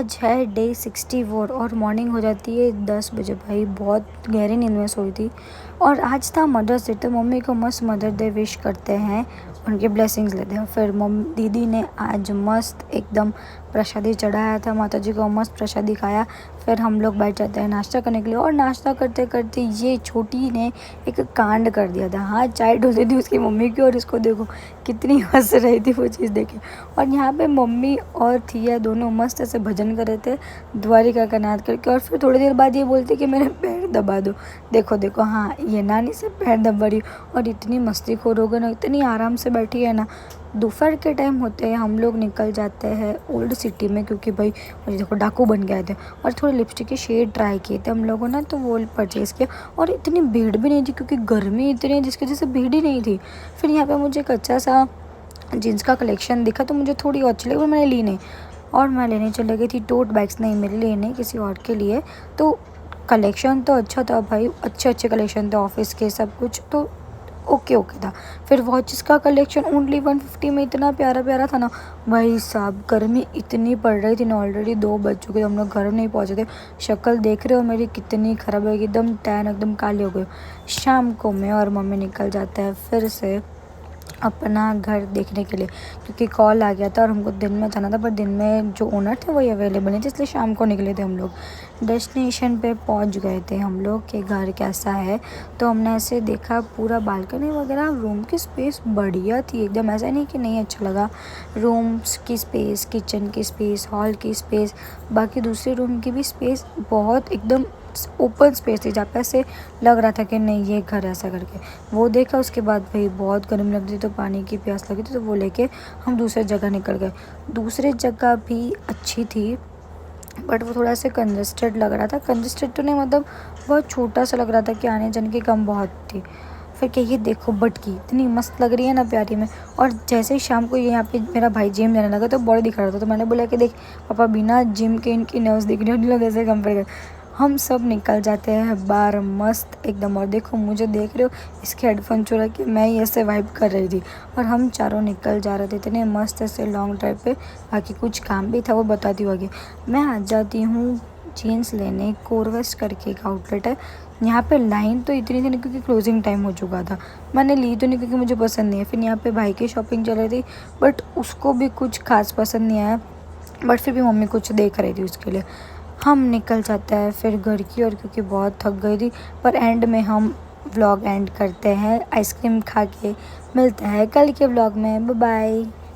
आज है डे 64 और मॉर्निंग हो जाती है 10 बजे। भाई बहुत गहरी नींद में सोई थी। और आज था मदर्स डे, तो मम्मी को मस्त मदर डे विश करते हैं, उनके ब्लेसिंग्स लेते हैं। फिर दीदी ने आज मस्त एकदम प्रसादी चढ़ाया था माता जी को, मस्त प्रसादी खाया। फिर हम लोग बैठ जाते हैं नाश्ता करने के लिए, और नाश्ता करते करते ये छोटी ने एक कांड कर दिया था। हाँ, चाय ढोली थी उसकी मम्मी की, और इसको देखो कितनी हंस रही थी वो चीज़ देखे। और यहाँ पे मम्मी और थिया दोनों मस्त ऐसे भजन कर रहे थे द्वारिका का नाद करके। और फिर थोड़ी देर बाद ये बोलती कि मेरे पैर दबा दो। देखो देखो, हाँ ये नानी से पैर दबा रही, और इतनी मस्ती खोर हो गई ना, इतनी आराम से बैठी है ना। दोपहर के टाइम होते हैं, हम लोग निकल जाते हैं ओल्ड सिटी में, क्योंकि भाई और देखो डाकू बन गए थे। और थोड़े लिपस्टिक के शेड ट्राई किए थे हम लोगों ने, तो वो परचेज़ किया। और इतनी भीड़ भी नहीं थी, क्योंकि गर्मी इतनी है जिसकी वजह से भीड़ ही नहीं थी। फिर यहाँ पे मुझे एक अच्छा सा जीन्स का कलेक्शन दिखा, तो मुझे थोड़ी और अच्छी लगी, पर मैंने ली नहीं। और मैं लेने चली गई थी टोट बैग्स, नहीं मेरे लिए नहीं, किसी और के लिए। तो कलेक्शन तो अच्छा था भाई, अच्छे कलेक्शन थे ऑफिस के, सब कुछ तो ओके था। फिर वॉचेस का कलेक्शन ओनली 150 में इतना प्यारा प्यारा था ना। भाई साहब गर्मी इतनी पड़ रही थी ना, ऑलरेडी 2 बज चुके थे, हम लोग घर नहीं पहुँचे थे। शक्ल देख रहे हो मेरी कितनी ख़राब है, एकदम टैन, एकदम काली हो गई। शाम को मैं और मम्मी निकल जाते हैं फिर से अपना घर देखने के लिए, क्योंकि कॉल आ गया था और हमको दिन में जाना था, पर दिन में जो ओनर थे वही अवेलेबल नहीं थे, इसलिए शाम को निकले थे हम लोग। डेस्टिनेशन पे पहुंच गए थे हम लोग कि घर कैसा है। तो हमने ऐसे देखा पूरा बालकनी वगैरह, रूम की स्पेस बढ़िया थी एकदम, ऐसा नहीं कि नहीं अच्छा लगा। रूम्स की स्पेस, किचन की स्पेस, हॉल की स्पेस, बाकी दूसरे रूम की भी स्पेस बहुत एकदम ओपन स्पेस थी, जहाँ पे ऐसे लग रहा था कि नहीं ये घर ऐसा करके। वो देखा, उसके बाद भाई बहुत गर्मी लग रही थी, तो पानी की प्यास लगी थी, तो वो लेके हम दूसरे जगह निकल गए। दूसरी जगह भी अच्छी थी, बट वो थोड़ा सा कंजस्टेड लग रहा था। कंजस्टेड तो नहीं, मतलब बहुत छोटा सा लग रहा था कि आने जाने की कम बहुत थी। फिर कहिए देखो बटकी इतनी मस्त लग रही है ना प्यारी में। और जैसे ही शाम को ये यहाँ पे मेरा भाई जिम जाने लगा, तो बॉडी दिखा रहा था, तो मैंने बोला कि देख पापा, बिना जिम के इनकी नर्व्स दिख रही, उन लोग ऐसे कंपेयर कर। हम सब निकल जाते हैं बाहर मस्त एकदम। और देखो मुझे देख रहे हो, इसके हेडफोन चुरा के मैं ही ऐसे वाइब कर रही थी, और हम चारों निकल जा रहे थे इतने मस्त ऐसे लॉन्ग ड्राइव पे। बाकी कुछ काम भी था, वो बताती हूँ आगे। मैं आ जाती हूँ जीन्स लेने, कोरवेस्ट करके एक आउटलेट है। यहाँ पे लाइन तो इतनी थी ना, क्योंकि क्लोजिंग टाइम हो चुका था। मैंने ली तो नहीं, क्योंकि मुझे पसंद नहीं है। फिर यहाँ पे भाई की शॉपिंग चल रही थी, बट उसको भी कुछ खास पसंद नहीं आया, बट फिर भी मम्मी कुछ देख रही थी उसके लिए। हम निकल जाते हैं फिर घर की ओर, क्योंकि बहुत थक गई थी। पर एंड में हम व्लॉग एंड करते हैं आइसक्रीम खा के। मिलते हैं कल के व्लॉग में, बाय बाय।